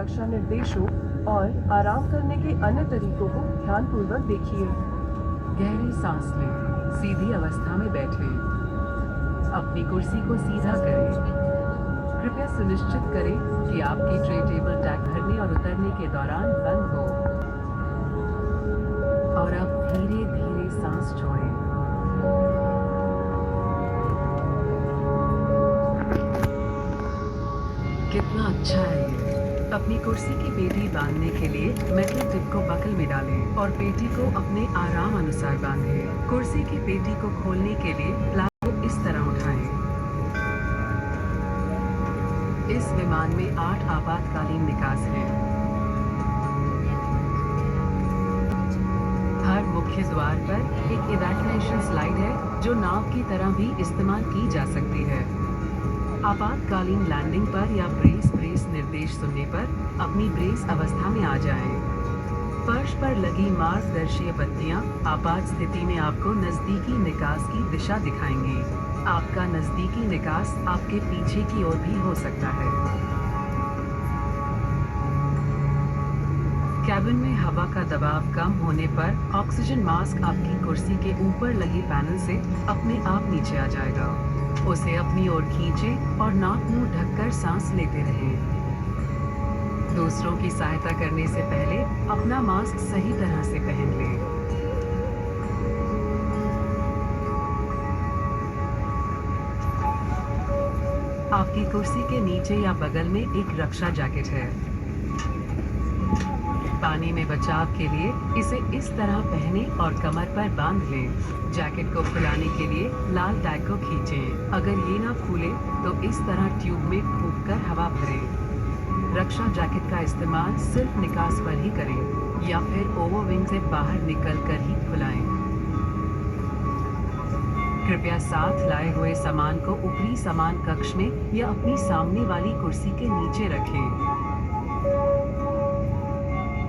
सुरक्षा निर्देशों और आराम करने के अन्य तरीकों को ध्यानपूर्वक देखिए। गहरी सांस लें, सीधी अवस्था में बैठें। अपनी कुर्सी को सीधा करें। कृपया सुनिश्चित करें कि आपकी ट्रे टेबल टैग भरने और उतरने के दौरान बंद हो। और अब धीरे धीरे सांस छोड़ें। कितना अच्छा है ये। अपनी कुर्सी की पेटी बांधने के लिए मेटल टिप को बकल में डालें और पेटी को अपने आराम अनुसार बांधें। कुर्सी की पेटी को खोलने के लिए प्लाग को इस तरह उठाएं। इस विमान में 8 आपातकालीन निकास हैं। हर मुख्य द्वार पर एक इवैक्यूएशन स्लाइड है जो नाव की तरह भी इस्तेमाल की जा सकती है। आपातकालीन लैंडिंग पर या ब्रेस निर्देश सुनने पर अपनी ब्रेस अवस्था में आ जाएं। फर्श पर लगी मार्गदर्शीय बत्तियां आपात स्थिति में आपको नजदीकी निकास की दिशा दिखाएंगी। आपका नजदीकी निकास आपके पीछे की ओर भी हो सकता है। कैबिन में हवा का दबाव कम होने पर ऑक्सीजन मास्क आपकी कुर्सी के ऊपर लगे पैनल से अपने आप नीचे आ जाएगा। उसे अपनी ओर खींचें और नाक मुंह ढककर सांस लेते रहें। दूसरों की सहायता करने से पहले अपना मास्क सही तरह से पहन लें। आपकी कुर्सी के नीचे या बगल में एक रक्षा जैकेट है। पानी में बचाव के लिए इसे इस तरह पहने और कमर पर बांध लें। जैकेट को फुलाने के लिए लाल टैग को खींचें। अगर ये ना फूले तो इस तरह ट्यूब में फूंककर हवा भरें। रक्षा जैकेट का इस्तेमाल सिर्फ निकास पर ही करें या फिर ओवरविंग से बाहर निकलकर ही फुलाएं। कृपया साथ लाए हुए सामान को ऊपरी सामान कक्ष में या अपनी सामने वाली कुर्सी के नीचे रखें।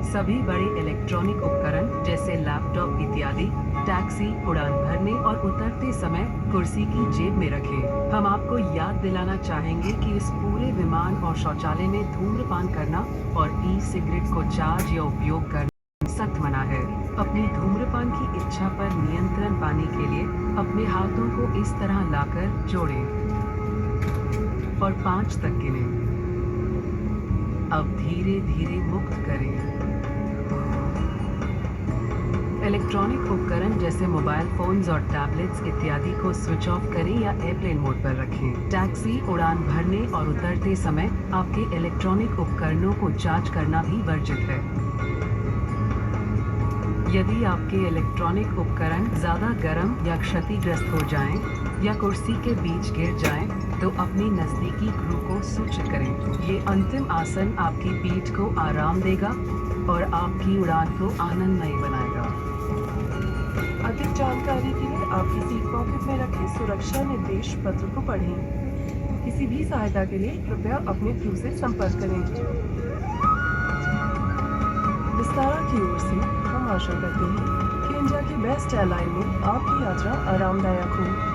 सभी बड़े इलेक्ट्रॉनिक उपकरण जैसे लैपटॉप इत्यादि टैक्सी, उड़ान भरने और उतरते समय कुर्सी की जेब में रखें। हम आपको याद दिलाना चाहेंगे कि इस पूरे विमान और शौचालय में धूम्रपान करना और ई-सिगरेट को चार्ज या उपयोग करना सख्त मना है। अपनी धूम्रपान की इच्छा पर नियंत्रण पाने के लिए अपने हाथों को इस तरह लाकर जोड़ें और 5 तक गिनें। अब धीरे धीरे मुक्त करें। इलेक्ट्रॉनिक उपकरण जैसे मोबाइल फोन्स और टैबलेट्स इत्यादि को स्विच ऑफ करें या एयरप्लेन मोड पर रखें। टैक्सी, उड़ान भरने और उतरते समय आपके इलेक्ट्रॉनिक उपकरणों को चार्ज करना भी वर्जित है। यदि आपके इलेक्ट्रॉनिक उपकरण ज़्यादा गर्म या क्षतिग्रस्त हो जाएं या कुर्सी के बीच गिर जाएं, तो अपने नज़दीकी क्रू को सूचित करें। ये अंतिम आसन आपकी पीठ को आराम देगा और आपकी उड़ान को आनंदमय बनाएगा। अधिक जानकारी के लिए आपकी सीट पॉकेट में रखे सुरक्षा निर्देश पत्र को पढ़ें। किसी भी सहायता के लिए कृपया अपने क्रू से संपर्क करें। विस्तारा की ओर से हम आशा करते हैं कि इंडिया की बेस्ट एयरलाइन में आपकी यात्रा आरामदायक हो।